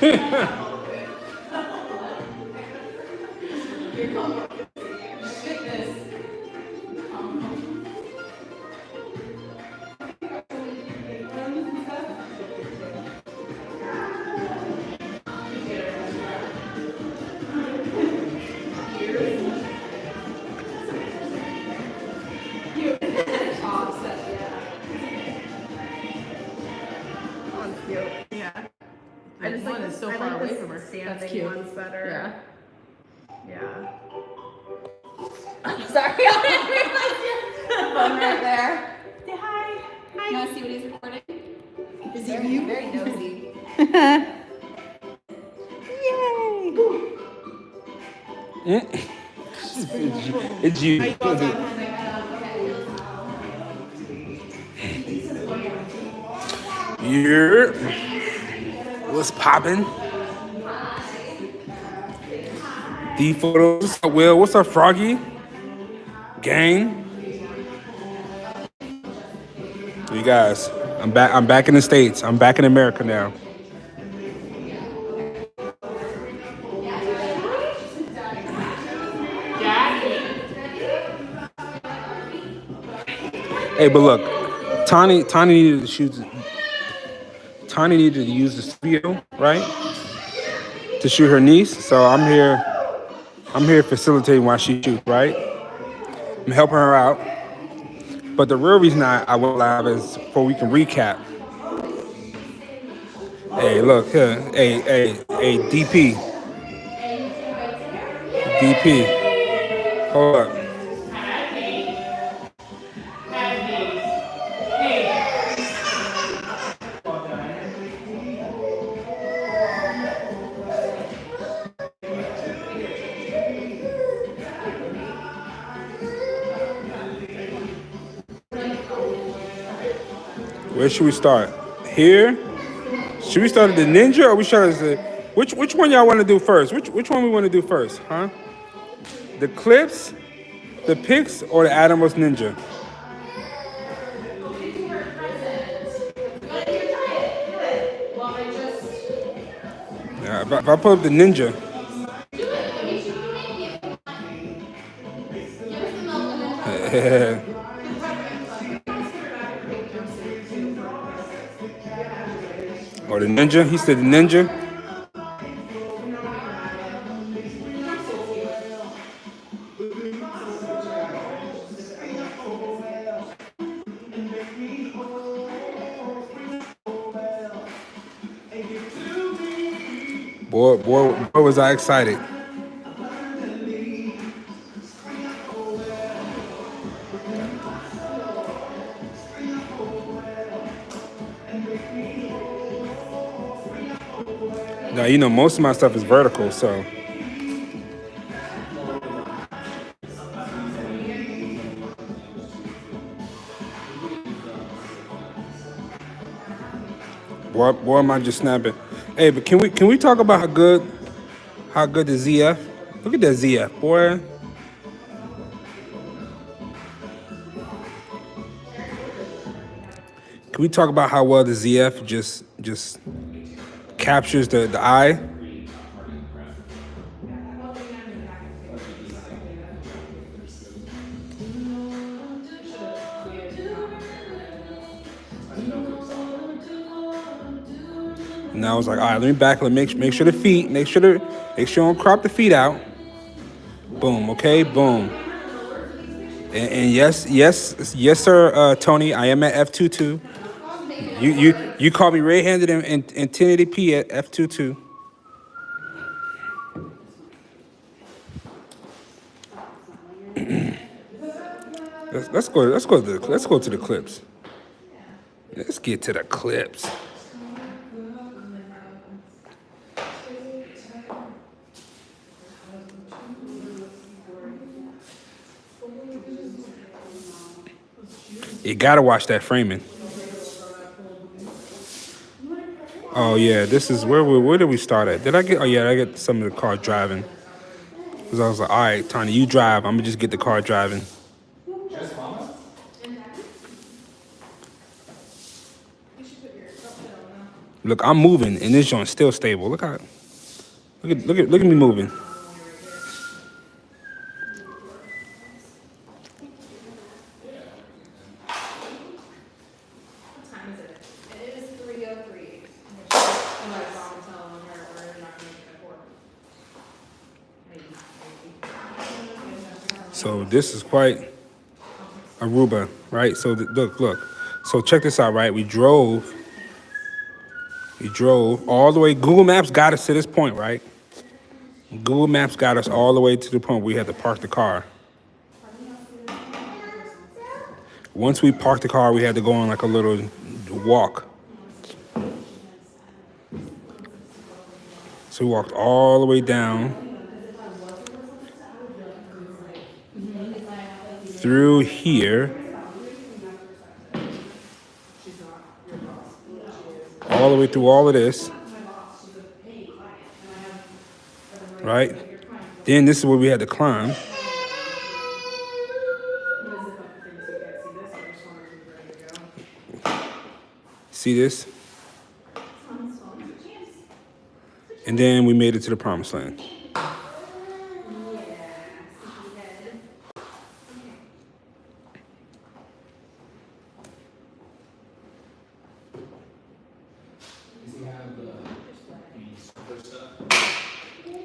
Yeah. I just like so far away from her. That's cute. One's better. Yeah. I'm sorry. I didn't realize your phone right there. Say hi. Hi. You want to see what he's recording? Is he very, very nosy? Yay! It's you. Yeah. What's poppin'? D photos. What's up, Will? What's up, Froggy? Gang. You guys, I'm back. I'm back in the States. I'm back in America now. Hey, but look, Tani needed to shoot. Tani needed to use the studio, right, to shoot her niece. So I'm here. I'm here facilitating while she shoots, right? I'm helping her out. But the real reason I went live is so we can recap. Hey, look here. Hey, DP. Hold up. Where should we start? Here? Should we start at the ninja or we start at the which one y'all want to do first? Which one we want to do first, huh? The clips, the pics, or the Adamos Ninja? Yeah, if I put up the ninja. Or the ninja? He said the ninja. Boy, was I excited. Now, you know, most of my stuff is vertical, so. Boy, am I just snapping. Hey, but can we talk about how good the ZF? Look at that ZF, boy. Can we talk about how well the ZF just captures the eye? And I was like, all right, let me back. Make sure the feet, make sure don't crop the feet out. Boom, okay, boom. And yes, sir, Tony, I am at f22. You call me red-handed in 1080p at f22. Let's go to the clips. Let's get to the clips. You gotta watch that framing. Oh yeah, this is where did we start at? Did I get? Oh yeah, I get some of the car driving. Cause I was like, all right, Tony, you drive. I'm gonna just get the car driving. Look, I'm moving, and this joint's still stable. Look at me moving. So this is quite Aruba, right? So look. So check this out, right? We drove all the way. Google Maps got us to this point, right? Google Maps got us all the way to the point where we had to park the car. Once we parked the car, we had to go on like a little walk. So we walked all the way down through here, all the way through all of this, right? Then this is where we had to climb. See this? And then we made it to the promised land.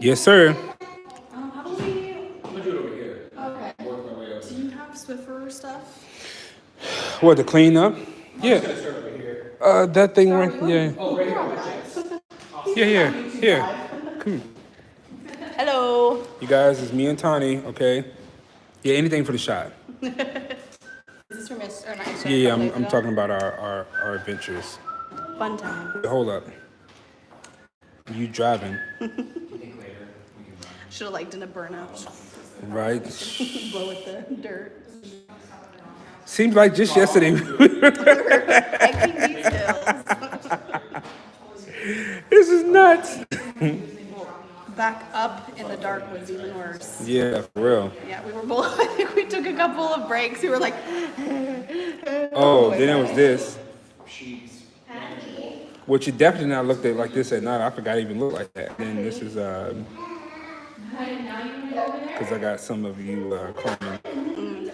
Yes, sir. How do we? I'm gonna do it over here. Okay. Work my way up. Do you have Swiffer stuff? What, to clean up? Yeah. I'm just gonna start over here. That thing right, yeah. Oh, right here. Yeah. Come here. Hello. You guys, it's me and Tani, okay? Yeah, anything for the shot. Is this for Miss or not? Yeah, I'm talking about our adventures. Fun time. Hold up. You driving. Should have liked in a burnout. Right. Blow with the dirt. Seems like just yesterday. This is nuts. Back up in the dark was even worse. Yeah, for real. Yeah, we were both, I think we took a couple of breaks. We were like, oh, then it was this. Which you definitely not looked at like this at night. I forgot it even looked like that. Then this is, because I got some of you climbing.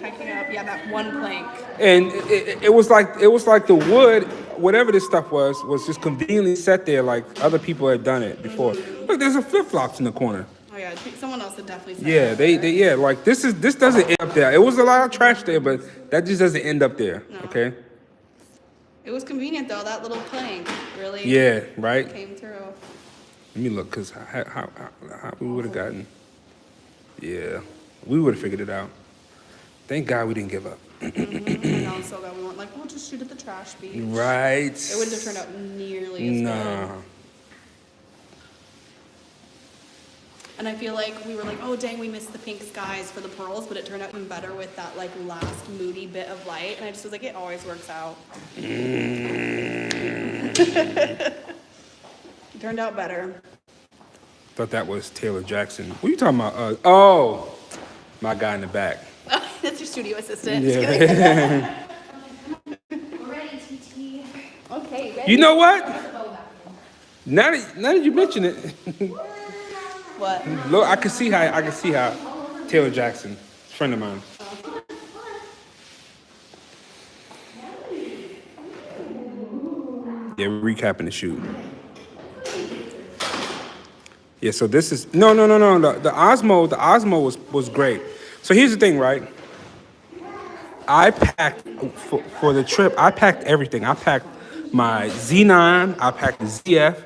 Hiking up, yeah, that one plank. And it was like the wood, whatever this stuff was just conveniently set there like other people had done it before. Look, there's a flip-flops in the corner. Oh yeah, I think someone else had definitely said Yeah, they like this doesn't end up there. It was a lot of trash there, but that just doesn't end up there. No. Okay. It was convenient though, that little plank really right. came through. Let me look, cause how we would have gotten. Yeah, we would have figured it out. Thank God we didn't give up. No, so bad. We weren't like, we'll just shoot at the trash beach. Right. It wouldn't have turned out nearly as good. And I feel like we were like, oh dang, we missed the pink skies for the pearls, but it turned out even better with that like last moody bit of light. And I just was like, it always works out. It turned out better. Thought that was Taylor Jackson. What are you talking about? Oh, my guy in the back. That's your studio assistant. Yeah. We're ready, TT. Okay, ready. You know what? Now that you mention it, What? look, I can see how Taylor Jackson, a friend of mine. Yeah, we're recapping the shoot. Yeah, so this is no. The Osmo was great. So here's the thing, right? I packed for the trip. I packed everything. I packed my Z9. I packed the ZF.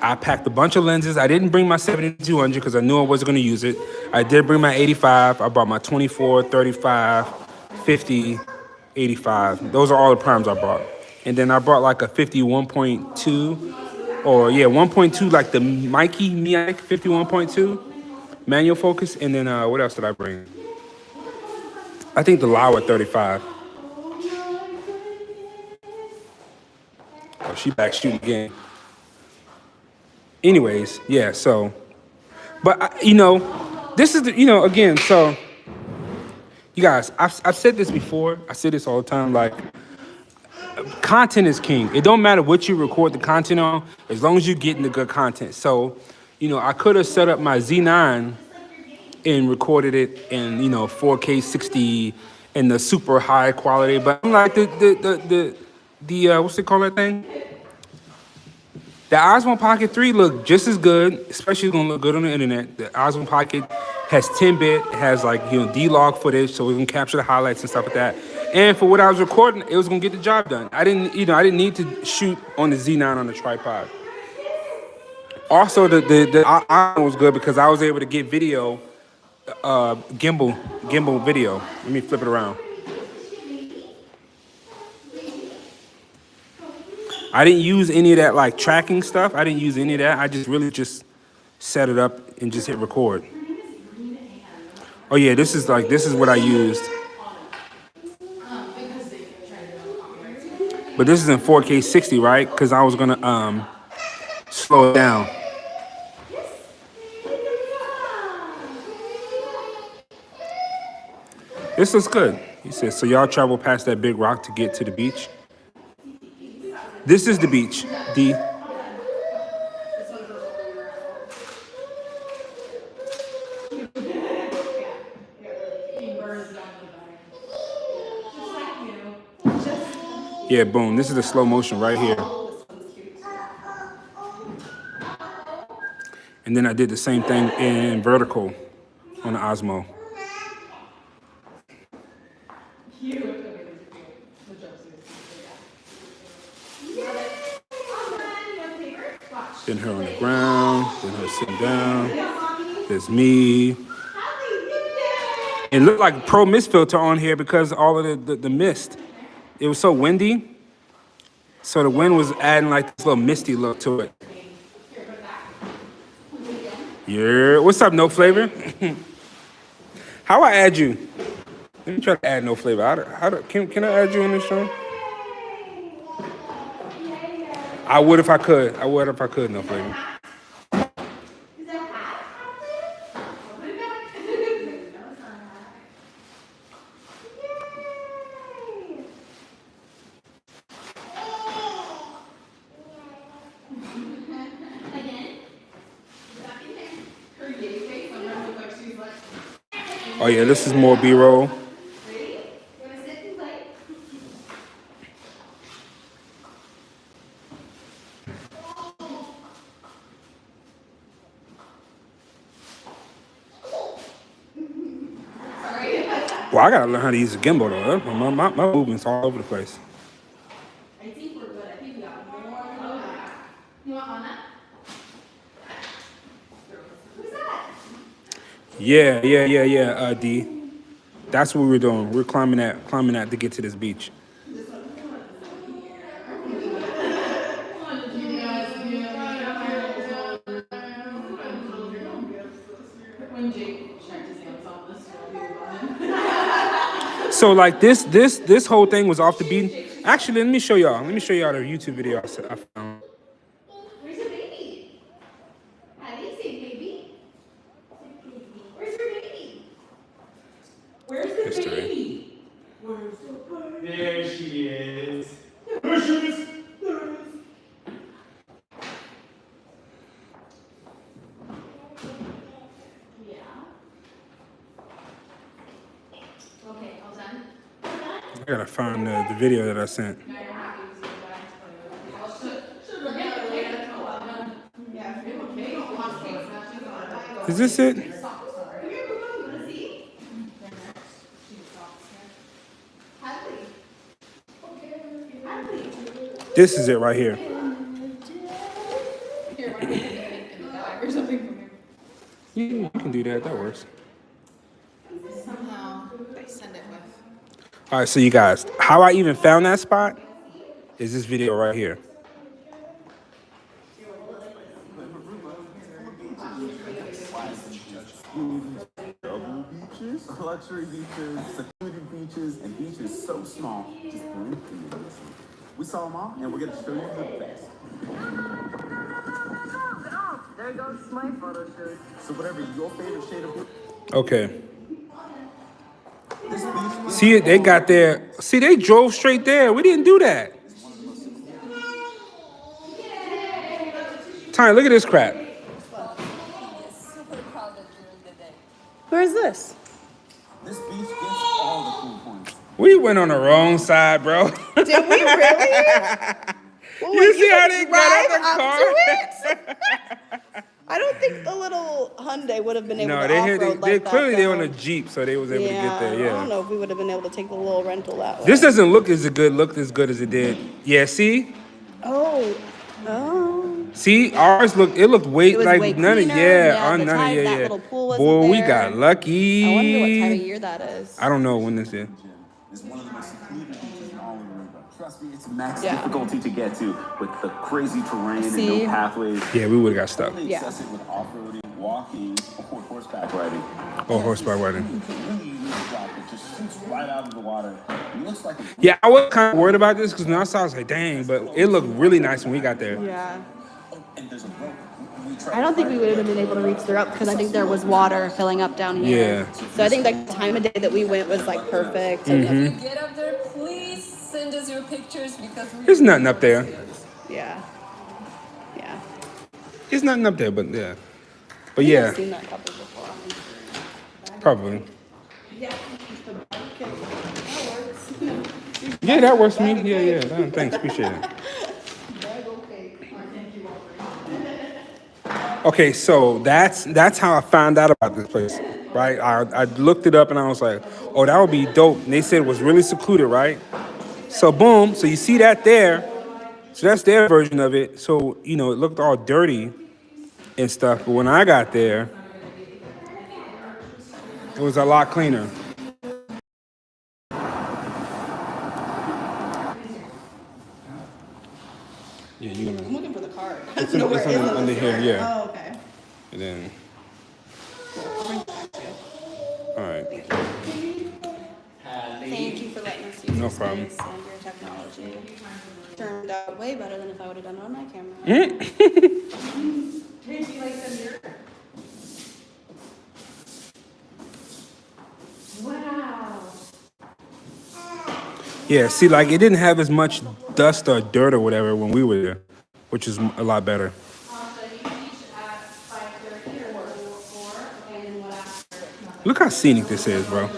I packed a bunch of lenses. I didn't bring my 70-200 because I knew I wasn't going to use it. I did bring my 85. I brought my 24, 35, 50, 85. Those are all the primes I brought. And then I brought like a 50 1.2, or yeah, 1.2, like the Mic 51.2 manual focus. And then what else did I bring? I think the Laowa 35. Oh, she back shooting again. Anyways, yeah, so, but this is again, so, you guys, I've said this before. I say this all the time, like, content is king. It don't matter what you record the content on, as long as you're getting the good content. So, you know, I could have set up my Z9 and recorded it in, you know, 4K 60 in the super high quality. But I'm like the what's they call that thing? The Osmo Pocket 3 look just as good, especially gonna look good on the internet. The Osmo Pocket has 10-bit, has like, you know, D-Log footage, so we can capture the highlights and stuff like that. And for what I was recording, it was gonna get the job done. I didn't need to shoot on the Z9 on the tripod. Also, the Osmo was good because I was able to get video, gimbal video. Let me flip it around. I didn't use any of that like tracking stuff. I didn't use any of that. I just really just set it up and just hit record. Oh yeah, this is what I used. But this is in 4K 60, right? Because I was gonna slow it down. This looks good. He says, so y'all travel past that big rock to get to the beach? This is the beach, D. Yeah, boom. This is the slow motion right here. And then I did the same thing in vertical on the Osmo. Then her on the ground, then her sitting down. There's me. It looked like pro mist filter on here because all of the mist. It was so windy. So the wind was adding like this little misty look to it. Yeah, what's up, No Flavor? How I add you? Let me try to add No Flavor. Can I add you on this show? I would if I could. No Flavor. Oh yeah, this is more B-roll. Well, I gotta learn how to use a gimbal though. My movement's all over the place. I think we're good. I think we got more. You want on that? Who's that? Yeah, D. That's what we were doing. We're climbing that to get to this beach. So like this whole thing was off the beat. Actually, let me show y'all. The YouTube video I found. Where's the baby? How do you say baby? Where's your baby? Where's the History. baby? Where's the baby? There she is. There she is. Yeah. Okay, all done? I gotta find the video that I sent. Is this it? This is it right here. You can do that. That works. Somehow I send it with. All right, so you guys, how I even found that spot is this video right here. Beaches, luxury beaches, secluded beaches, and beaches so small, just breathing. We saw them all, and we're gonna show you the best. There goes my photo shoot. So whatever your favorite shade of blue. Okay. See it? They got there. See, they drove straight there. We didn't do that. Tiny, look at this crap. Where's this? This beach gets all the cool points. We went on the wrong side, bro. Did we really? Well, You see how they got out drive the up car? to it? I don't think the little Hyundai would have been able No, to they off-road like that. clearly they were on though. a Jeep, so they was able to get there. I Yeah. don't know if we would have been able to take the little rental that way. This doesn't look as good as it did. Yeah, see? Oh. See, ours looked way It was like way none of cleaner. none of That yeah. little pool wasn't Boy, we there. got lucky. I wonder what time of year that is. I don't know when this is. It's one of the most secluded beaches in all of Aruba. Trust me, it's max Yeah. difficulty to get to with the crazy terrain and See? no pathways. Yeah, we would have got stuck. Really Yeah. access it with off-roading, walking, or horseback riding. Or horseback riding. Really unique drop that just shoots right out of the water. It looks like a Yeah, I was kind of worried about this because when I saw it, I was like, dang, but it looked really nice when we got there. Yeah. and there's a rope. We tried I don't think we would have been able to reach the rope because I think there was water filling up down here. Yeah. So I think like the time of day that we went was like perfect. Mm-hmm. If you get up there, please send us your pictures because we There's nothing up there. Yeah. Yeah. There's nothing up there, but yeah. But I've yeah, seen that couple before. probably. Yeah, that works for me. Yeah. Thanks, appreciate it. Okay, so that's how I found out about this place, right? I looked it up and I was like, oh, that would be dope. And they said it was really secluded, right? So boom, so you see that there. So that's their version of it. So, it looked all dirty and stuff. But when I got there, it was a lot cleaner. Yeah, you're I'm gonna. looking for the card. It's under here, yeah. Oh, okay. And then. All right. Thank you for letting us use No this problem. space and your technology. Turned out way better than if I would have done it on my camera. Wow. Yeah, see, like it didn't have as much dust or dirt or whatever when we were there, which is a lot better. Look how scenic this is, bro.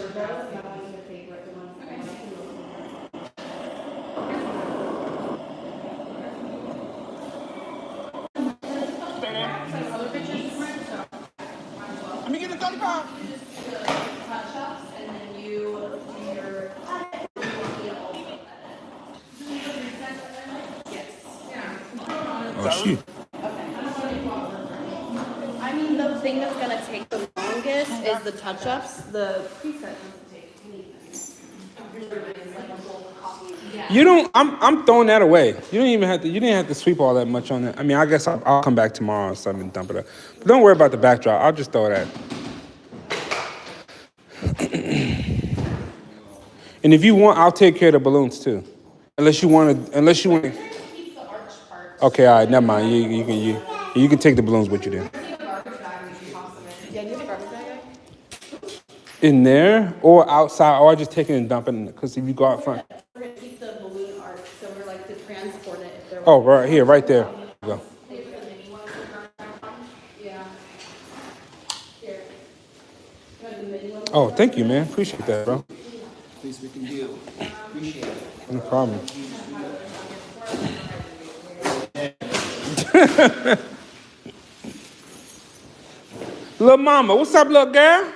Oh, shoot. I mean, the thing that's gonna take the longest is the touch-ups. The preset I'm throwing that away. You didn't have to sweep all that much on it. I mean, I guess I'll come back tomorrow or something and dump it up. But don't worry about the backdrop. I'll just throw that. And if you want, I'll take care of the balloons too. Unless you want. Okay, all right, never mind. You can take the balloons with you then. In there or outside, or just take it and dump it. Because if you go out front. We're gonna keep the balloon arch, so we're like to transport it if there. Oh, right here, right there. There you go. Yeah. Oh, thank you, man. Appreciate that, bro. Least we can do. Appreciate it. No problem. Little mama, what's up, little girl?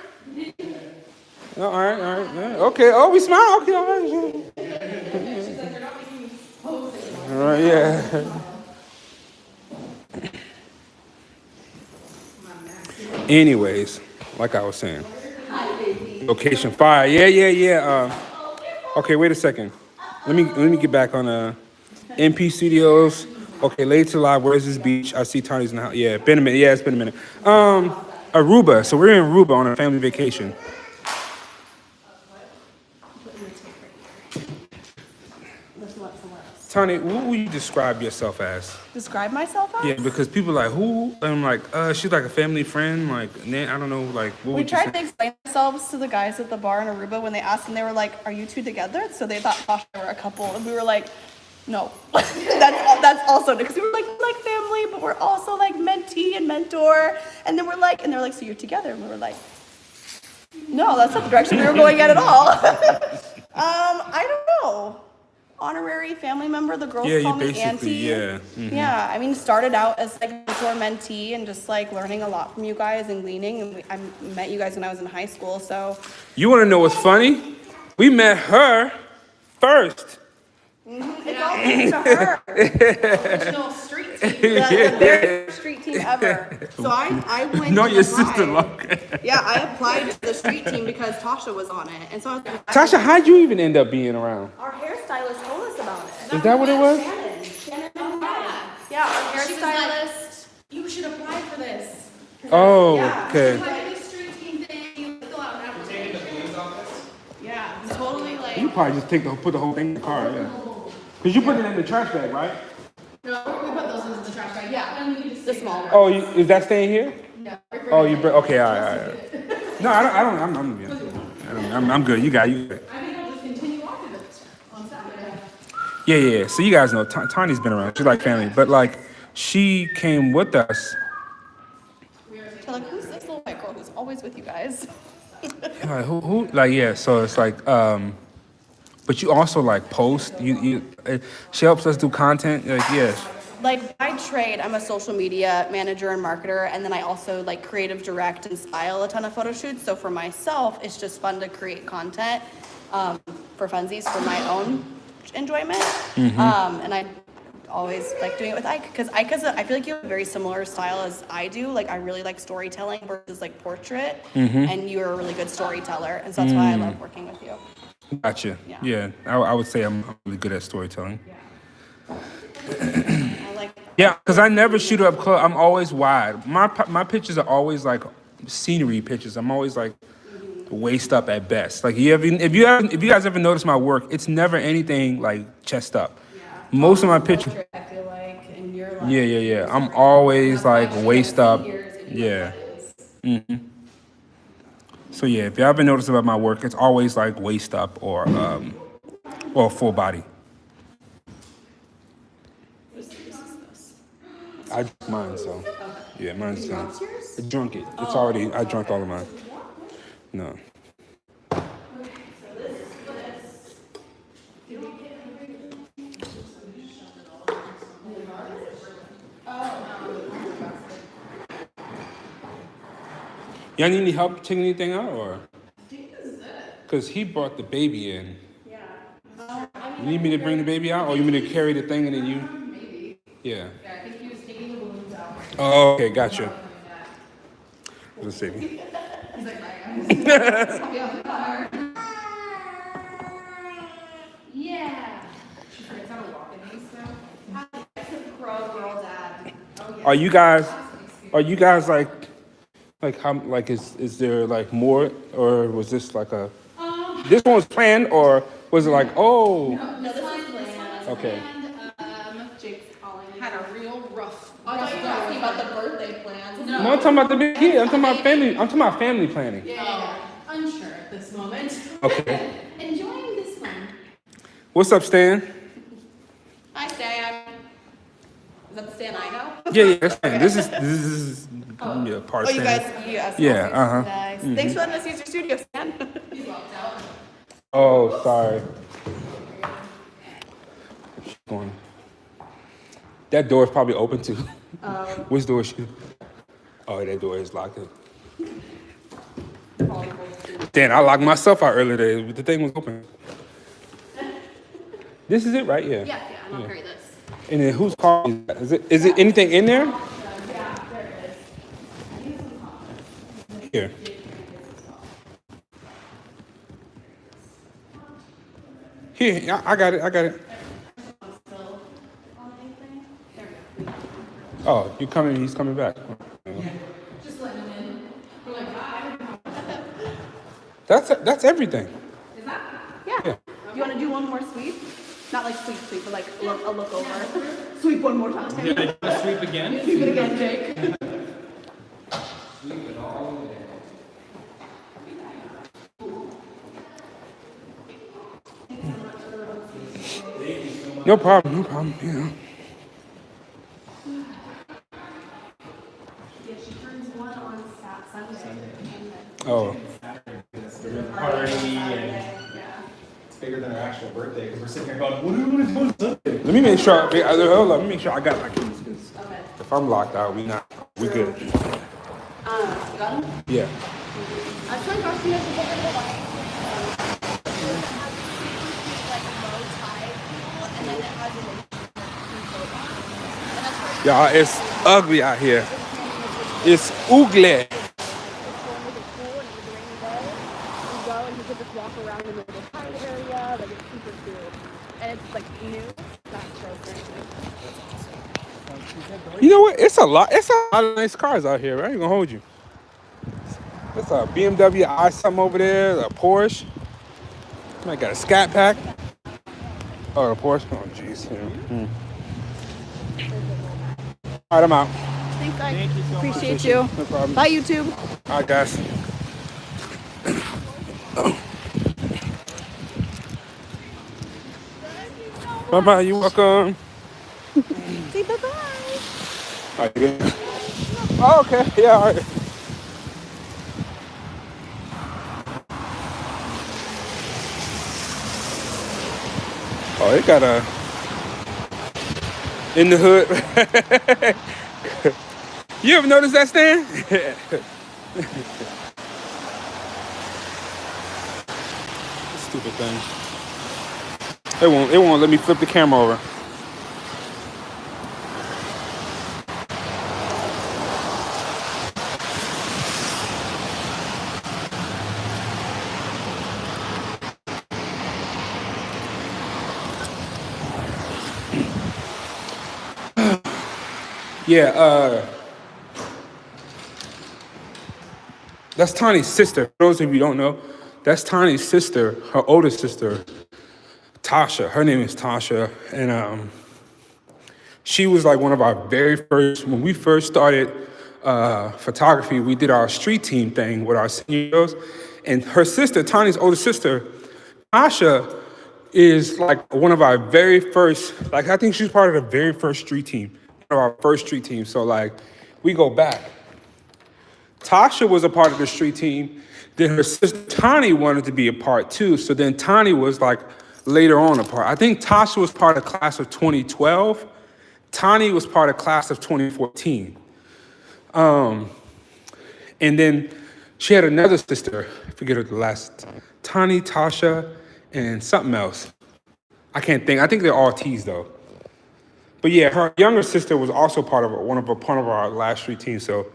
All right. Yeah. Okay. Oh, we smile. Okay, all right. All right, yeah. Anyways, like I was saying, location fire. Yeah. Okay, wait a second. Let me get back on MP Studios. Okay, later live. Where's this beach? I see Tony's in the house. Yeah, it's been a minute. Aruba. So we're in Aruba on a family vacation. Tony, what would you describe yourself as? Describe myself as? Yeah, because people are like, who? And I'm like, she's like a family friend. Like, I don't know, like, what We would you tried say? to explain ourselves to the guys at the bar in Aruba when they asked, and they were like, "Are you two together?" So they thought Josh and I were a couple, and we were like, No, that's also because we were like family, but we're also like mentee and mentor. And then they're like, so you're together, and we were like, no, that's not the direction we were going at all. I don't know. Honorary family member. The girls Yeah, call you me basically, auntie. yeah. Yeah, I mean, started out as like mentor mentee and just like learning a lot from you guys and gleaning. And I met you guys when I was in high school, so. You want to know what's funny? We met her first. It's all thanks to her. Original street team. The very first street team ever. So I went Know to your apply. sister, Luck. Yeah, I applied to the street team because Tasha was on it, and so I was like, Tasha, how'd you even end up being around? our hairstylist told us about it. Is that what it was? Shannon. Yeah. Our She was hairstylist. like, you should apply for this. Oh, Yeah. okay. Like the street team thing, you fill out an application. Yeah, totally like. You probably just put the whole thing in the car, yeah. Cause you put it in the trash bag, right? No, we put those ones in the trash bag. Yeah, and we just The small one. Oh, is that staying here? No. Oh, okay, all right. No, I'm good. You got you. I think I'll just continue walking it on Saturday. Yeah. So you guys know Tani's been around. She's like family, but like she came with us. So like, who's this little white girl who's always with you guys? Like who? Like yeah. So it's like but you also like post. She helps us do content. Like yes. Like by trade, I'm a social media manager and marketer, and then I also like creative direct and style a ton of photo shoots. So for myself, it's just fun to create content for funsies for my own enjoyment. And I always like doing it with Ike because I feel like you have a very similar style as I do. Like I really like storytelling versus like portrait, and you're a really good storyteller, and so that's why I love working with you. Gotcha. Yeah. Yeah. I would say I'm really good at storytelling. I like. Yeah, because I never shoot up close. I'm always wide. My pictures are always like scenery pictures. I'm always like waist up at best. Like if you guys ever notice my work, it's never anything like chest up. Most of my pictures. Portrait, I feel like, and you're like. Yeah. I'm always like waist up. Yeah. So yeah, if you ever notice about my work, it's always like waist up or full body. I drank mine, so yeah, mine's done. I drunk it. It's already. I drank all of mine. No. Y'all need any help taking anything out, or? Because he brought the baby in. Yeah. You need me to bring the baby out, or you need me to carry the thing and then you? Maybe. Yeah. Yeah, I think he was taking the balloons out. Oh, okay, gotcha. Let's see. He's like, bye, yeah. She forgets how to walk in these stuff. Pro girl dad. Are you guys like how like is there like more, or was this like a this one was planned, or was it like No, this this was one planned. okay. And Jake's calling. Had a real rough. I thought you were asking about the birthday plans. No. No, I'm talking about the big kid. I'm talking about family. I'm talking about family planning. Yeah. Unsure at this moment. Okay. Enjoying this one. What's up, Stan? Hi, Stan. Is that the Stan I know? Yeah, that's Stan. This is yeah, part of Oh, you Stan. guys, you asked. Yeah, uh-huh. Nice. Thanks for letting us use your studio, Stan. Oh, sorry. Going. That door is probably open too. Which door is she? Oh, that door is locked. Dan, I locked myself out earlier today, but the thing was open. This is it, right? Yeah. Yeah, and I'll carry this. And then whose car is that? Is it anything in there? Yeah, there it is. Here. Here, yeah, I got it. Oh, he's coming back. Just letting him in. We're like, bye. That's everything. Is that? Yeah. You want to do one more sweep? Not like sweep, but like a look over. Sweep one more time. Did I just sweep again? Sweep it again, Jake. Sweep it all the way. No problem, no problem. You know. Yeah, she turns one on Sunday. Oh. Party and it's bigger than our actual birthday because we're sitting here going, what are we going to do on Sunday? Let me make sure. Hold on. Let me make sure I got my keys. Cause if I'm locked out, we good. You got them? Yeah. I tried to you Y'all, it's ugly out here. It's ugly. You know what? It's a lot of nice cars out here. I ain't gonna hold you. It's a BMW i something over there, a Porsche. Might got a Scat Pack. Oh, the Porsche. Oh, jeez. Yeah. All right, I'm out. Thanks, I Thank you so much. appreciate you. No problem. Bye, YouTube. All right, guys. Bye-bye. You're welcome. Say bye-bye. All right, good. Oh, okay. Yeah, all right. Oh, they got a in the hood. You ever notice that stand? Stupid thing. It won't let me flip the camera over. Yeah, that's Tani's sister. For those of you who don't know, that's Tani's sister, her older sister, Tasha. Her name is Tasha, and she was like one of our very first. When we first started photography, we did our street team thing with our senior girls, and her sister, Tani's older sister, Tasha, is like one of our very first. Like I think she's part of the very first street team, one of our first street team. So like, we go back. Tasha was a part of the street team. Then her sister Tani wanted to be a part too. So then Tani was like later on a part. I think Tasha was part of class of 2012. Tani was part of class of 2014. And then she had another sister. I forget her the last. Tani, Tasha, and something else. I can't think. I think they're all T's though. But yeah, her younger sister was also part of our last street team. So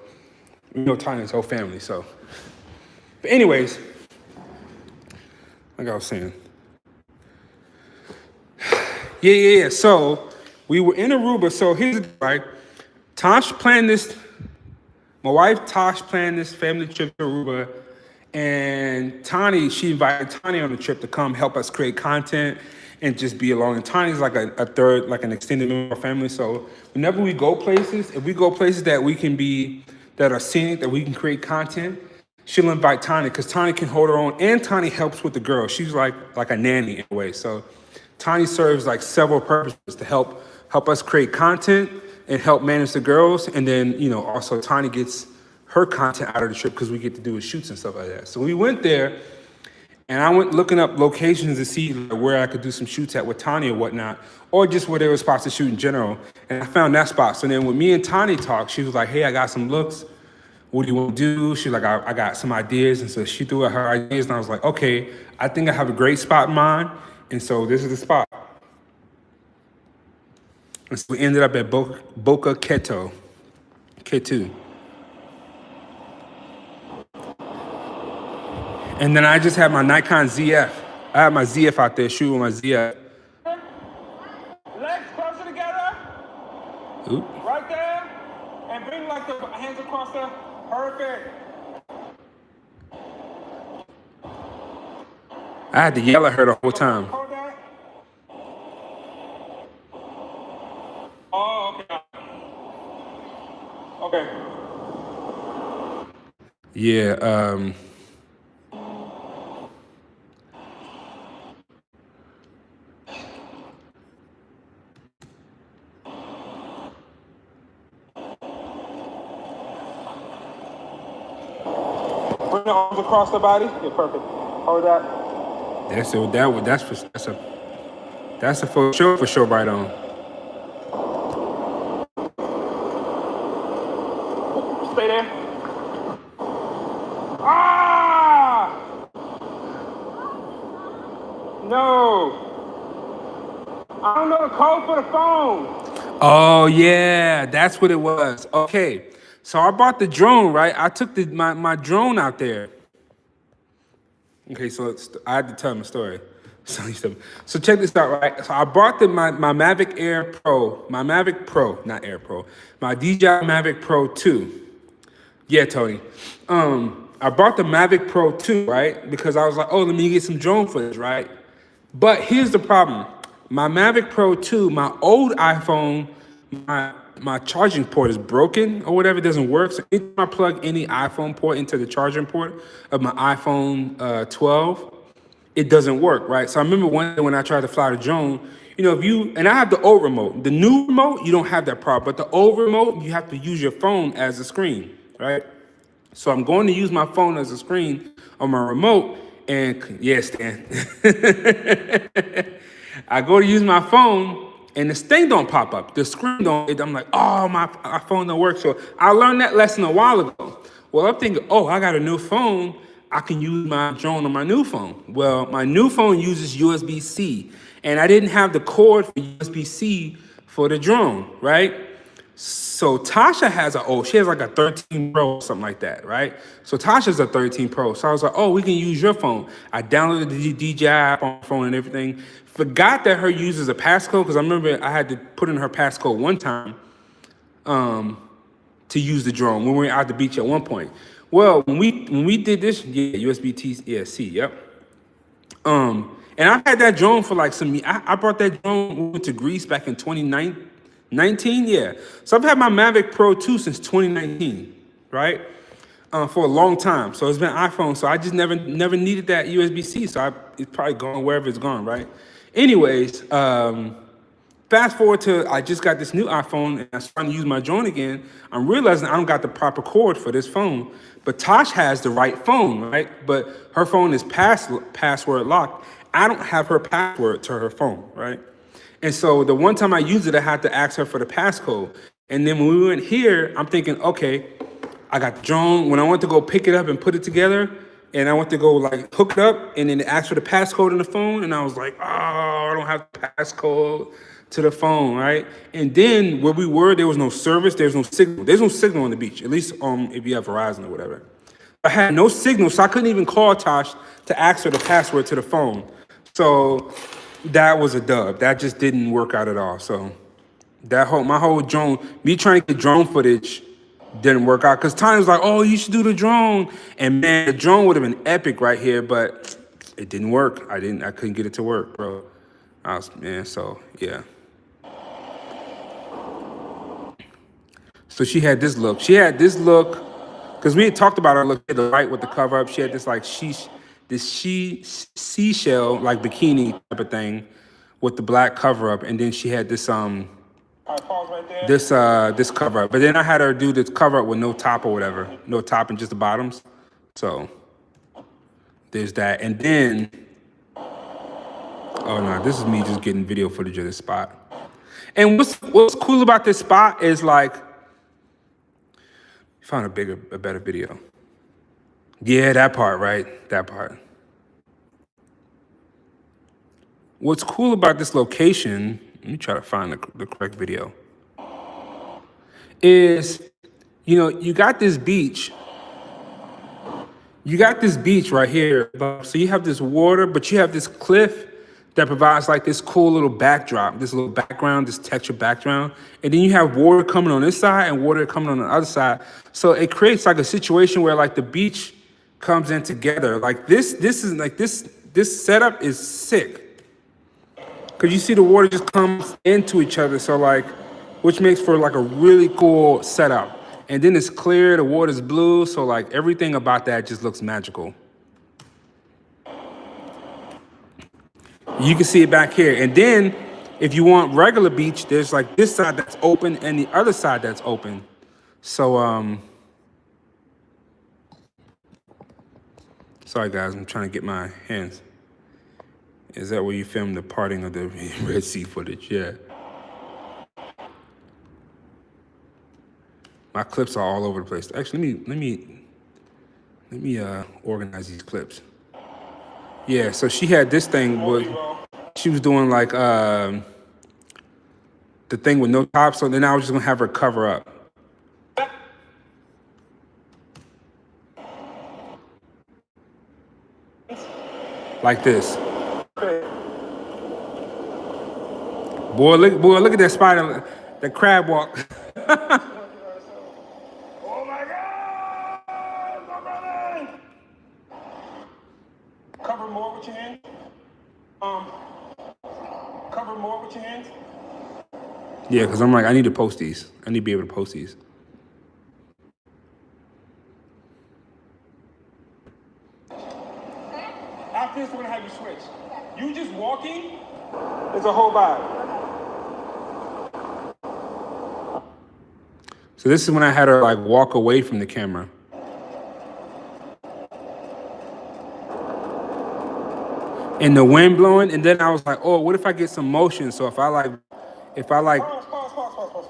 we know Tani's whole family, so. But anyways, like I was saying. Yeah. So we were in Aruba. So here's the right. Tosh planned this. My wife Tosh planned this family trip to Aruba, and Tani, she invited Tani on the trip to come help us create content and just be along. And Tani's like a third, like an extended member of our family. So whenever we go places, if we go places that we can be, that are scenic, that we can create content, she'll invite Tani because Tani can hold her own, and Tani helps with the girls. She's like a nanny in a way. So Tani serves like several purposes to help us create content and help manage the girls. And then, also Tani gets her content out of the trip because we get to do shoots and stuff like that. So we went there, and I went looking up locations to see where I could do some shoots at with Tani or whatnot, or just where there were spots to shoot in general. And I found that spot. So then when me and Tani talked, she was like, hey, I got some looks. What do you want to do? She's like, I got some ideas. And so she threw out her ideas, and I was like, okay, I think I have a great spot in mind. And so this is the spot. And so we ended up at Boca Keto. And then I just had my Nikon Zf. I had my Zf out there shooting my Zf. Legs closer together. Oop. Right there. And bring like the hands across the perfect. I had to yell at her the whole time. Oh, okay. Yeah, turn the arms across the body. Yeah, perfect. Hold that. That's a for sure right on. Stay there. Ah! No. I don't know the code for the phone. Oh yeah, that's what it was. Okay, so I bought the drone, right? I took my drone out there. Okay, so I had to tell him a story. So check this out, right? So I bought my Mavic Air Pro, my Mavic Pro, not Air Pro, my DJI Mavic Pro 2. Yeah, Tony. I bought the Mavic Pro 2, right? Because I was like, oh, let me get some drone footage, right? But here's the problem. My Mavic Pro 2, my old iPhone, my charging port is broken or whatever, it doesn't work. So anytime I plug any iPhone port into the charging port of my iPhone 12, it doesn't work, right? So I remember one day when I tried to fly the drone, and I have the old remote. The new remote, you don't have that problem. But the old remote, you have to use your phone as a screen, right? So I'm going to use my phone as a screen on my remote, and yes, Stan. I go to use my phone, and this thing don't pop up. The screen don't. I'm like, oh, my phone don't work. So I learned that lesson a while ago. Well, I'm thinking, oh, I got a new phone. I can use my drone on my new phone. Well, my new phone uses USB-C, and I didn't have the cord for USB-C for the drone, right? So Tasha she has like a 13 Pro or something like that, right? So Tasha's a 13 Pro. So I was like, oh, we can use your phone. I downloaded the DJI app on my phone and everything. Forgot that her uses a passcode, because I remember I had to put in her passcode one time to use the drone when we were out the beach at one point. Well, when we did this, USB-C, yep. And I've had that drone for like I brought that drone when we went to Greece back in 2019, yeah. So I've had my Mavic Pro 2 since 2019, right? For a long time. So it's been iPhone, so I just never needed that USB-C, so it's probably gone wherever it's gone, right? Anyways, fast forward to I just got this new iPhone and I'm starting to use my drone again. I'm realizing I don't got the proper cord for this phone, but Tosh has the right phone, right? But her phone is password locked. I don't have her password to her phone, right? And so the one time I used it, I had to ask her for the passcode. And then when we went here, I'm thinking, okay, I got the drone. When I went to go pick it up and put it together, and I went to go like hook it up, and then it asked for the passcode in the phone, and I was like, oh, I don't have the passcode to the phone, right? And then where we were, there was no service, there's no signal. There's no signal on the beach, at least if you have Verizon or whatever. I had no signal, so I couldn't even call Tosh to ask her the password to the phone. So that was a dub. That just didn't work out at all. So my whole drone, me trying to get drone footage didn't work out. Because Tanya was like, oh, you should do the drone. And man, the drone would have been epic right here, but it didn't work. I couldn't get it to work, bro. So yeah. So she had this look. Because we had talked about her look, the right with the cover up. She had this like seashell like bikini type of thing with the black cover up, and then she had this this cover up. But then I had her do this cover up with no top or whatever, no top and just the bottoms. So there's that, and then oh no, this is me just getting video footage of this spot. And what's cool about this spot is like. Found a better video. Yeah, that part, right? That part. What's cool about this location, let me try to find the correct video, is, you got this beach. You got this beach right here. So you have this water, but you have this cliff that provides like this cool little backdrop, this little background, this texture background. And then you have water coming on this side and water coming on the other side. So it creates like a situation where like the beach comes in together. Like this setup is sick. Cause you see the water just comes into each other. So like, which makes for like a really cool setup. And then it's clear, the water's blue. So like everything about that just looks magical. You can see it back here. And then if you want regular beach, there's like this side that's open and the other side that's open. So Sorry guys, I'm trying to get my hands. Is that where you filmed the parting of the Red Sea footage? Yeah. My clips are all over the place. Actually, let me organize these clips. Yeah, so she had this thing with, she was doing like the thing with no top, so then I was just gonna have her cover up. Like this. Boy, look at that spider, the crab walk. Oh my God! My brother! Cover more with your hands. Cover more with your hands. Yeah, because I'm like, I need to post these. I need to be able to post these. After this, we're gonna have you switch. You just walking is a whole vibe. So this is when I had her like walk away from the camera. And the wind blowing, and then I was like, oh, what if I get some motion? So if I like, Pause.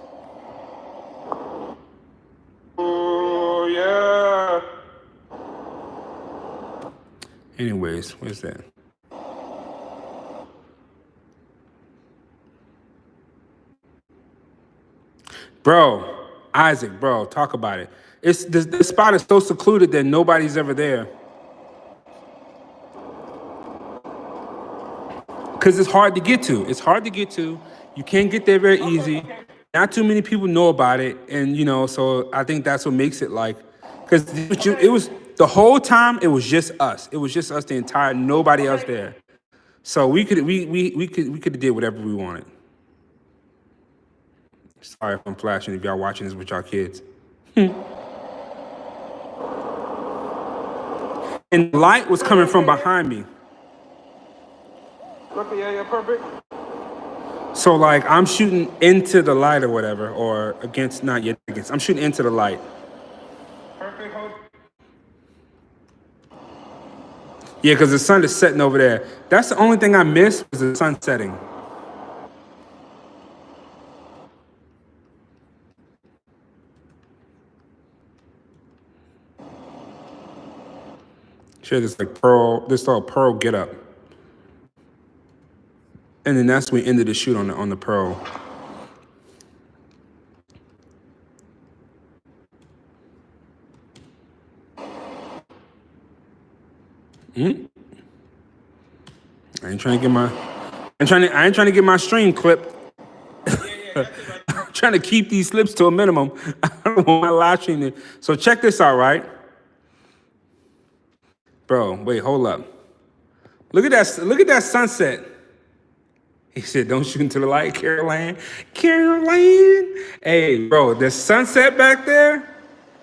Oh yeah. anyways, where's that? Bro, Isaac, bro, talk about it. It's this spot is so secluded that nobody's ever there. Because it's hard to get to. It's hard to get to. You can't get there very easy. Not too many people know about it. And, you know, so I think that's what makes it like, because it was the whole time, it was just us. It was just us the entire, nobody else there. So we could have did whatever we wanted. Sorry if I'm flashing, if y'all watching this with y'all kids. And the light was coming from behind me. Look, yeah, perfect. So like I'm shooting into the light or whatever, or against, not yet against, I'm shooting into the light. Perfect, hold. Yeah, because the sun is setting over there. That's the only thing I missed was the sun setting. She had this like pearl, this all pearl get up. And then that's when we ended the shoot on the pearl. I ain't trying to get my stream clipped. I'm trying to keep these slips to a minimum. I don't want my live stream to. So check this out, right? Bro, wait, hold up. Look at that sunset. He said, don't shoot into the light, Caroline. Caroline. Hey, bro, the sunset back there,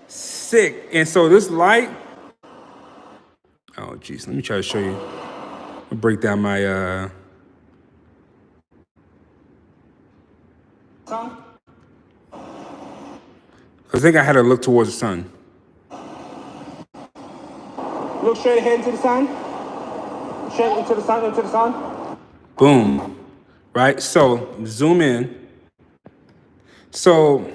sick. And so this light, oh, geez, let me try to show you. I'll break down my, Sun. I think I had to look towards the sun. Look straight ahead into the sun. Straight into the sun, Boom. Right? So zoom in. So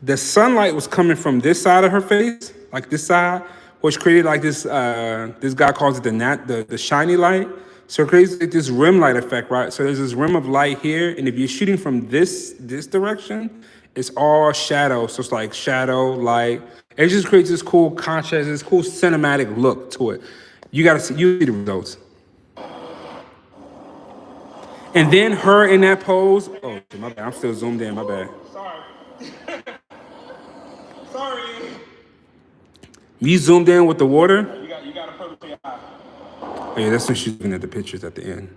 the sunlight was coming from this side of her face, like this side, which created like this, this guy calls it the shiny light. So it creates like this rim light effect, right? So there's this rim of light here, and if you're shooting from this direction, it's all shadow. So it's like shadow, light. It just creates this cool contrast, this cool cinematic look to it. You see the results. And then her in that pose. Oh, my bad. I'm still zoomed in. My bad. Sorry. Sorry. You zoomed in with the water. You got a purpose for your eye. Oh, yeah, that's when she's looking at the pictures at the end.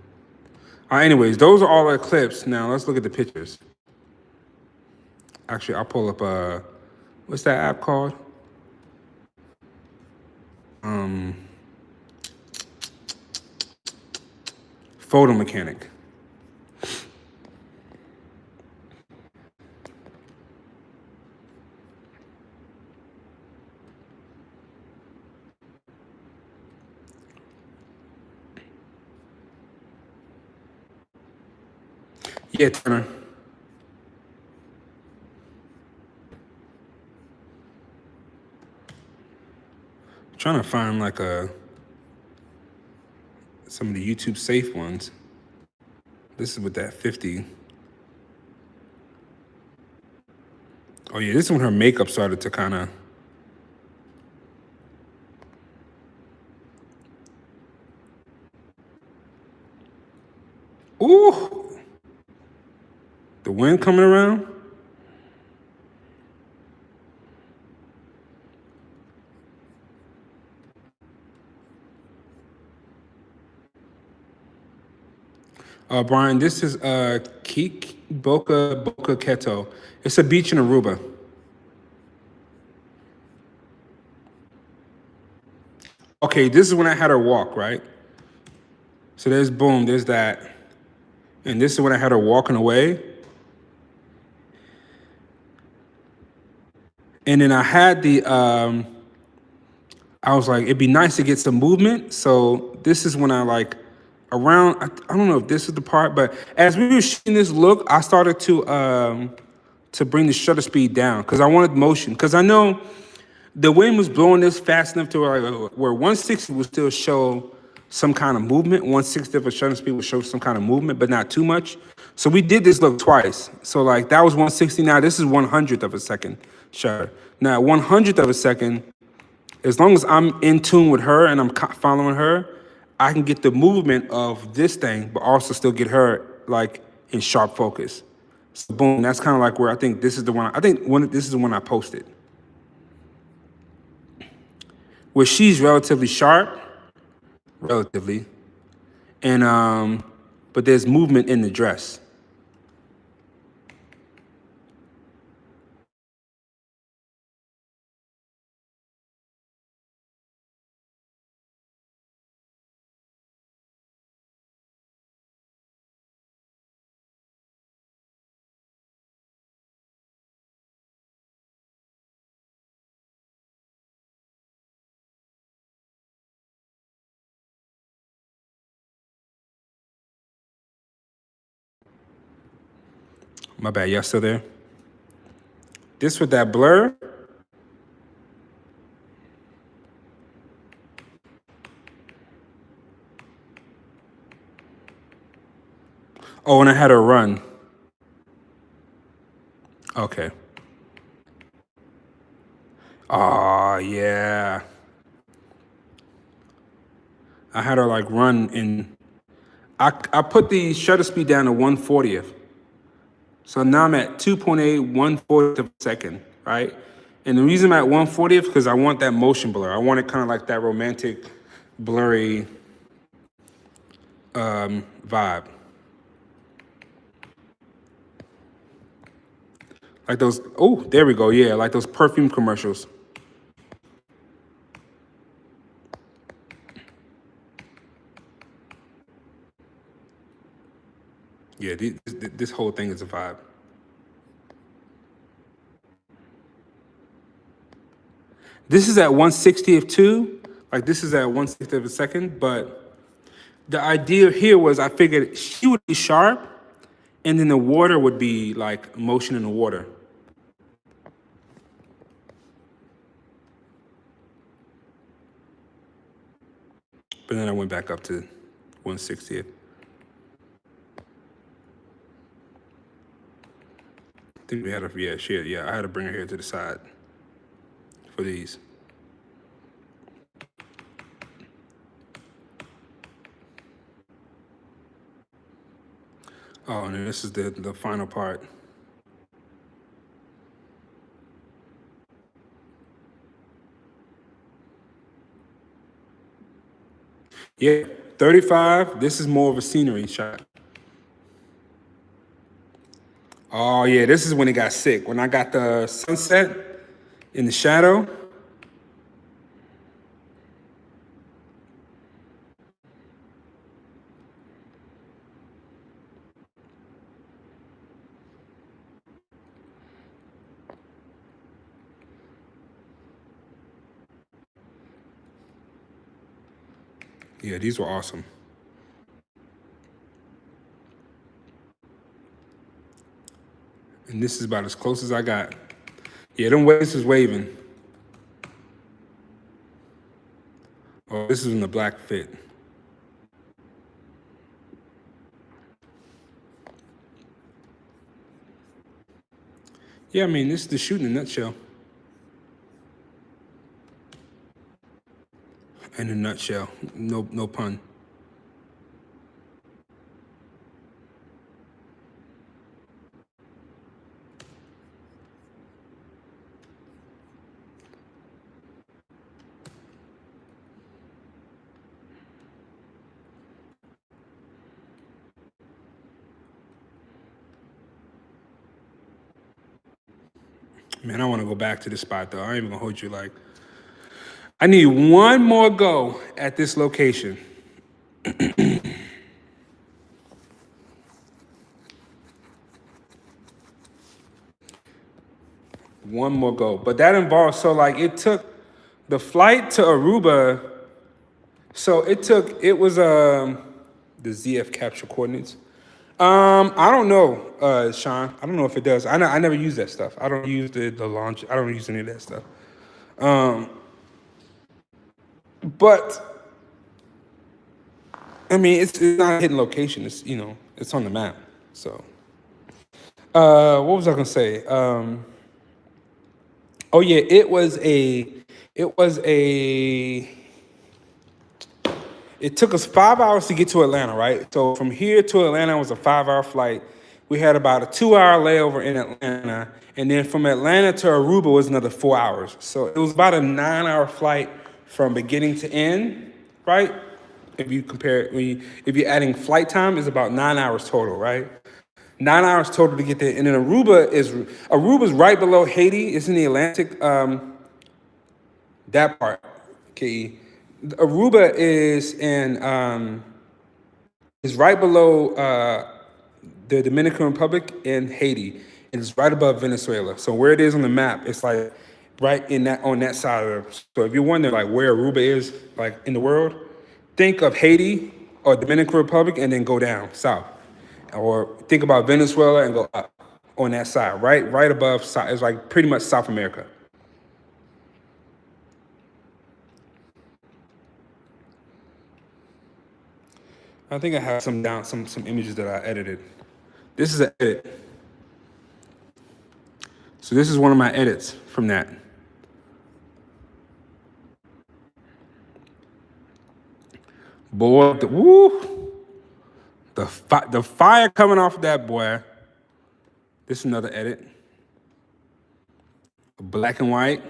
All right, anyways, those are all our clips. Now let's look at the pictures. Actually, I'll pull up what's that app called? Photo Mechanic. Yeah, Turner. Trying to find like some of the YouTube safe ones. This is with that 50. Oh yeah, this is when her makeup started to kind of. Ooh, the wind coming around. Brian, this is Kik Boca Keto. It's a beach in Aruba. Okay, this is when I had her walk, right? So there's boom, there's that. And this is when I had her walking away. And then I had I was like, it'd be nice to get some movement. So this is when I like, I don't know if this is the part, but as we were shooting this look, I started to bring the shutter speed down because I wanted motion. Because I know the wind was blowing this fast enough to where 160 would still show some kind of movement. 160 of a shutter speed would show some kind of movement, but not too much. So we did this look twice. So like that was 160. Now this is 100th of a second shutter. Now 100th of a second, as long as I'm in tune with her and I'm following her, I can get the movement of this thing, but also still get her like in sharp focus. So boom, that's kind of like where I think this is the one. This is the one I posted, where she's relatively sharp, and but there's movement in the dress. My bad, y'all still there? This with that blur. Oh, and I had her run. Okay. Oh, yeah. I had her like run in. I put the shutter speed down to 1/40th. So now I'm at 2.8, 1/40th of a second, right? And the reason I'm at 1/40th because I want that motion blur. I want it kind of like that romantic, blurry vibe. Like those, oh, there we go, yeah, like those perfume commercials. Yeah, this whole thing is a vibe. This is at 1/60th too. Like this is at 1/60th of a second, but the idea here was I figured she would be sharp and then the water would be like motion in the water. But then I went back up to 1/60th. I think we had a, I had to bring her here to the side for these. Oh, and then this is the final part. Yeah, 35, this is more of a scenery shot. Oh yeah, this is when it got sick. When I got the sunset in the shadow. Yeah, these were awesome. And this is about as close as I got. Yeah, them waves is waving. Oh, this is in the black fit. Yeah, I mean, this is the shoot in a nutshell. In a nutshell, no pun. Man, I want to go back to this spot though. I ain't even gonna hold you. Like, I need one more go at this location. One more go. But that involves, so like it took the flight to Aruba. So it was the ZF capture coordinates. I don't know, Sean. I don't know if it does. I never use that stuff. I don't use the launch. I don't use any of that stuff. But I mean, it's not a hidden location. It's, you know, it's on the map. So, what was I gonna say? Oh yeah, it took us 5 hours to get to Atlanta, right? So from here to Atlanta was a 5-hour flight. We had about a 2-hour layover in Atlanta, and then from Atlanta to Aruba was another 4 hours. So it was about a 9-hour flight from beginning to end, right? If you compare it, if you're adding flight time, it's about 9 hours total, right? 9 hours total to get there. And then Aruba's right below Haiti. It's in the Atlantic, that part, okay? Aruba is right below the Dominican Republic and Haiti. And it's right above Venezuela. So where it is on the map, it's like right on that side of it. So if you're wondering like where Aruba is like in the world, think of Haiti or Dominican Republic and then go down south. Or think about Venezuela and go up on that side, right above. It's like pretty much South America. I think I have some images that I edited. This is an edit. So this is one of my edits from that. Boy, the fire coming off of that boy. This is another edit. Black and white.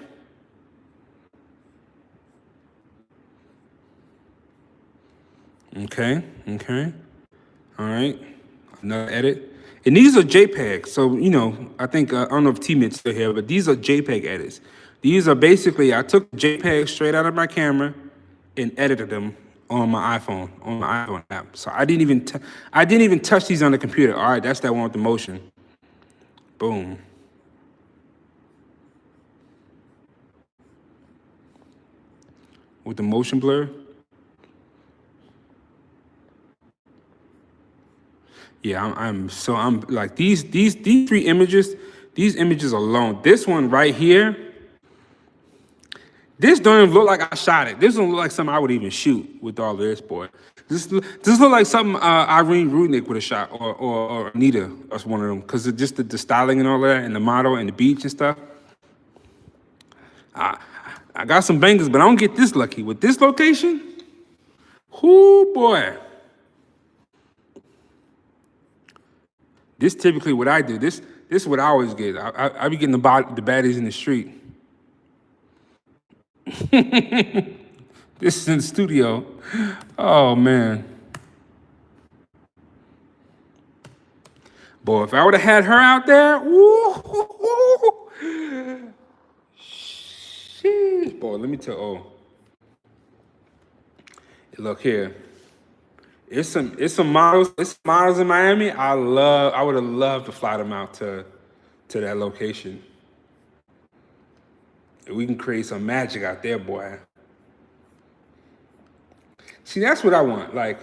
Okay. All right. Another edit. And these are JPEGs. So, you know, I think, I don't know if T-Mit's still here, but these are JPEG edits. These are basically, I took JPEG straight out of my camera and edited them on my iPhone app. So I didn't even touch these on the computer. All right, that's that one with the motion. Boom. With the motion blur. Yeah, I'm like these 3 images, these images alone. This one right here, this don't even look like I shot it. This don't look like something I would even shoot with all of this, boy. This look like something Irene Rudnick would have shot, or Anita, or one of them, because just the styling and all that, and the model and the beach and stuff. I got some bangers, but I don't get this lucky with this location. Whoo, boy. This typically what I do. This is what I always get. I be getting the baddies in the street. This is in the studio. Oh man. Boy, if I would have had her out there, woo, sheesh. Boy, let me tell. Oh, look here. It's some models in Miami. I would have loved to fly them out to that location. We can create some magic out there, boy. See, that's what I want. Like,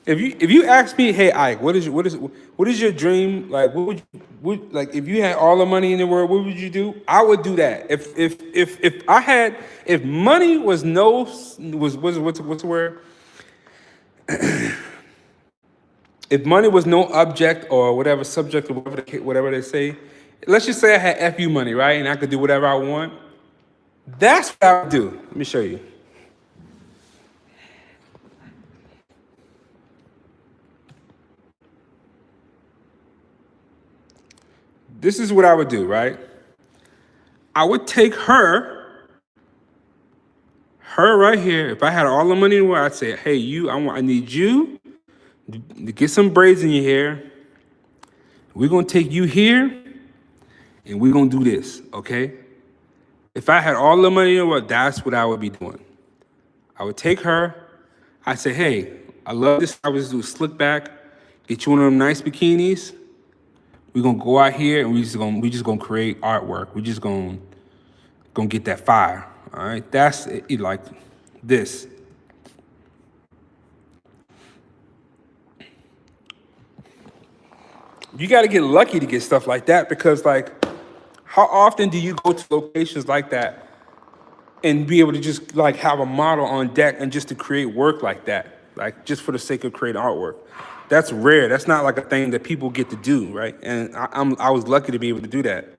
If you ask me, hey Ike, what is your dream? Like, like if you had all the money in the world, what would you do? I would do that. If money was what's the word? If money was no object or whatever subject or whatever they say, let's just say I had FU money, right, and I could do whatever I want. That's what I would do. Let me show you. This is what I would do, right? I would take her right here. If I had all the money in the world, I'd say, hey, I need you to get some braids in your hair. We're gonna take you here and we're gonna do this, okay? If I had all the money in the world, that's what I would be doing. I would take her, I'd say, hey, I love this. I would just do a slick back, get you one of them nice bikinis. We're gonna go out here and we just gonna create artwork. We just gonna get that fire. All right, that's it, like this. You got to get lucky to get stuff like that because, like, how often do you go to locations like that and be able to just like have a model on deck and just to create work like that, like just for the sake of creating artwork? That's rare. That's not like a thing that people get to do, right? And I was lucky to be able to do that.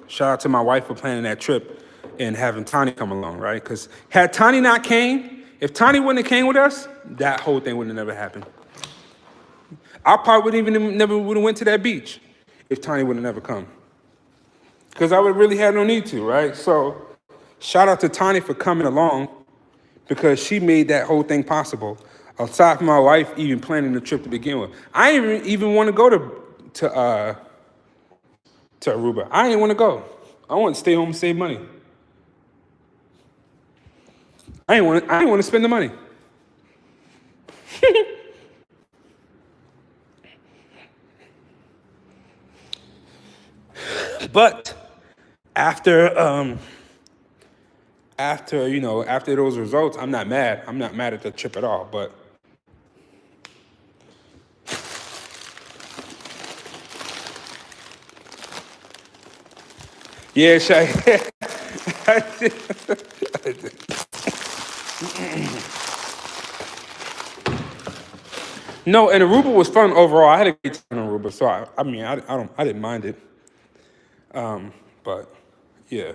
Shout out to my wife for planning that trip and having Tani come along, right? Because had Tani not came, if Tani wouldn't have came with us, that whole thing would have never happened. I probably never would have went to that beach if Tani would have never come. Because I would really had no need to, right? So shout out to Tani for coming along because she made that whole thing possible. Aside from my wife even planning the trip to begin with. I didn't even want to go to Aruba. I didn't want to go. I wanted to stay home and save money. I didn't want to spend the money. But after those results, I'm not mad. I'm not mad at the trip at all. But yeah, Shay. No, and Aruba was fun overall. I had a great time in Aruba, so I didn't mind it. But yeah.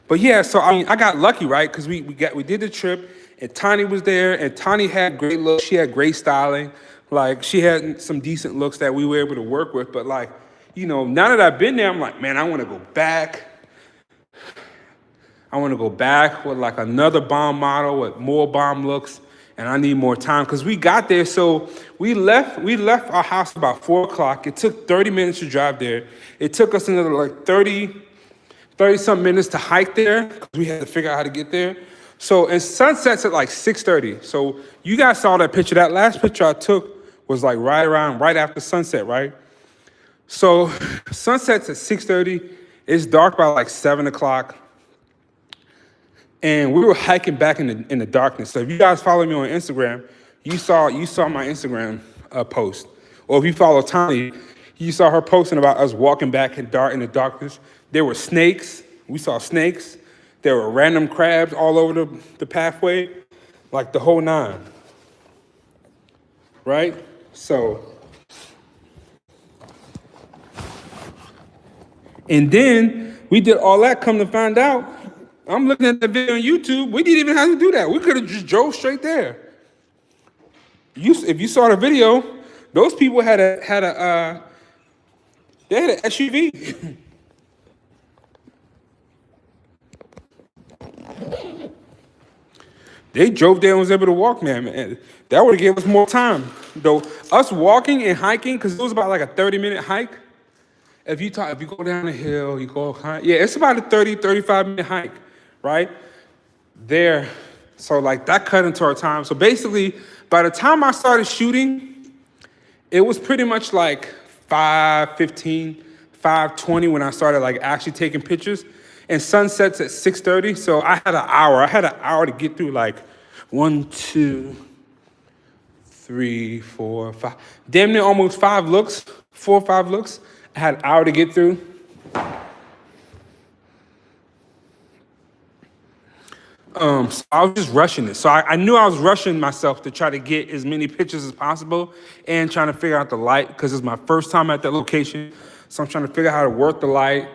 But yeah, so I mean, I got lucky, right? Because we did the trip, and Tani was there, and Tani had great looks. She had great styling. Like, she had some decent looks that we were able to work with. But like, now that I've been there, I'm like, man, I want to go back. I want to go back with like another bomb model with more bomb looks, and I need more time because we got there. So we left our house about 4 o'clock. It took 30 minutes to drive there. It took us another like 30-some minutes to hike there because we had to figure out how to get there. So, and sunset's at like 6:30. So you guys saw that picture. That last picture I took was like right after sunset, right? So sunset's at 6:30. It's dark by like 7 o'clock. And we were hiking back in the darkness. So if you guys follow me on Instagram, you saw my Instagram post. Or if you follow Tani, you saw her posting about us walking back in the darkness. There were snakes. We saw snakes. There were random crabs all over the pathway, like the whole nine. Right? So, and then we did all that, come to find out, I'm looking at the video on YouTube. We didn't even have to do that. We could have just drove straight there. If you saw the video, those people had an SUV. They drove there and was able to walk, man. That would have gave us more time. Though us walking and hiking, because it was about like a 30-minute hike. If you go down the hill, you go hike. Yeah, it's about a 35-minute hike, right? There. So like that cut into our time. So basically, by the time I started shooting, it was pretty much like 5:15, 5:20 when I started like actually taking pictures. and sunsets at 6:30. So I had an hour. I had an hour to get through like 1, 2, 3, 4, 5, damn near almost 5 looks, 4 or 5 looks. I had an hour to get through. So I was just rushing it. So I knew I was rushing myself to try to get as many pictures as possible and trying to figure out the light because it's my first time at that location. So I'm trying to figure out how to work the light.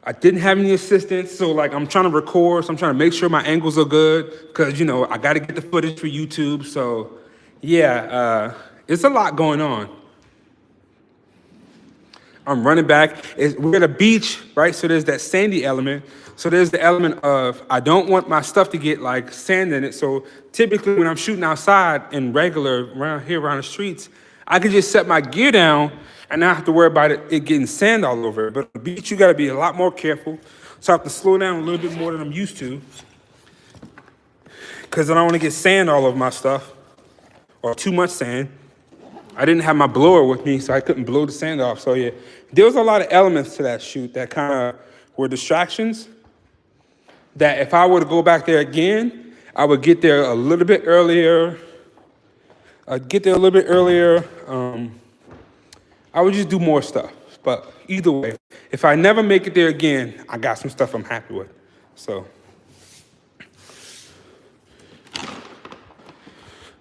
I didn't have any assistants, so like I'm trying to record, so I'm trying to make sure my angles are good because, you know, I got to get the footage for YouTube. So yeah, it's a lot going on. I'm running back. We're at a beach, right? So there's that sandy element. So there's the element of I don't want my stuff to get like sand in it. So typically when I'm shooting outside in regular around here around the streets, I can just set my gear down and not have to worry about it getting sand all over it. But on the beach, you got to be a lot more careful. So I have to slow down a little bit more than I'm used to because I don't want to get sand all over my stuff or too much sand. I didn't have my blower with me, so I couldn't blow the sand off. So yeah, there was a lot of elements to that shoot that kind of were distractions that if I were to go back there again, I would get there a little bit earlier. I would just do more stuff. But either way, if I never make it there again, I got some stuff I'm happy with. So.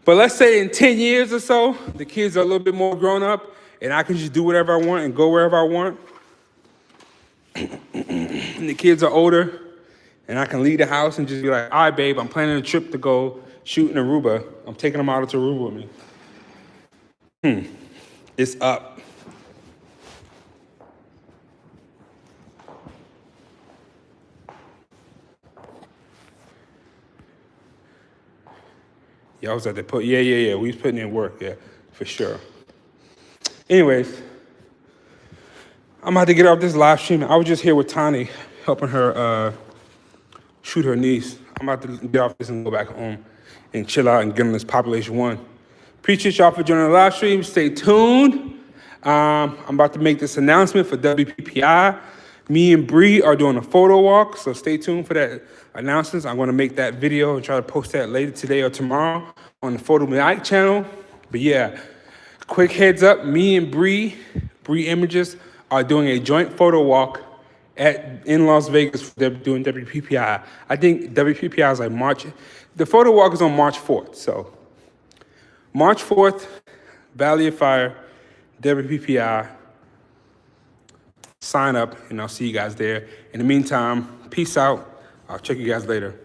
But let's say in 10 years or so, the kids are a little bit more grown up and I can just do whatever I want and go wherever I want. And the kids are older and I can leave the house and just be like, all right, babe, I'm planning a trip to go shoot in Aruba. I'm taking them out to Aruba with me. It's up. Yeah, I was at the put. Yeah. We was putting in work, yeah, for sure. Anyways, I'm about to get off this live stream. I was just here with Tani, helping her shoot her niece. I'm about to get off this and go back home and chill out and get on this population 1. Appreciate y'all for joining the live stream. Stay tuned. I'm about to make this announcement for WPPI. Me and Bree are doing a photo walk, so stay tuned for that announcements. I'm going to make that video and try to post that later today or tomorrow on the Photo Ike channel. But yeah, quick heads up, me and Bree Images are doing a joint photo walk in Las Vegas. They're doing WPPI. I think WPPI is like March. The photo walk is on March 4th. So March 4th, Valley of Fire, WPPI. Sign up and I'll see you guys there. In the meantime, peace out. I'll check you guys later.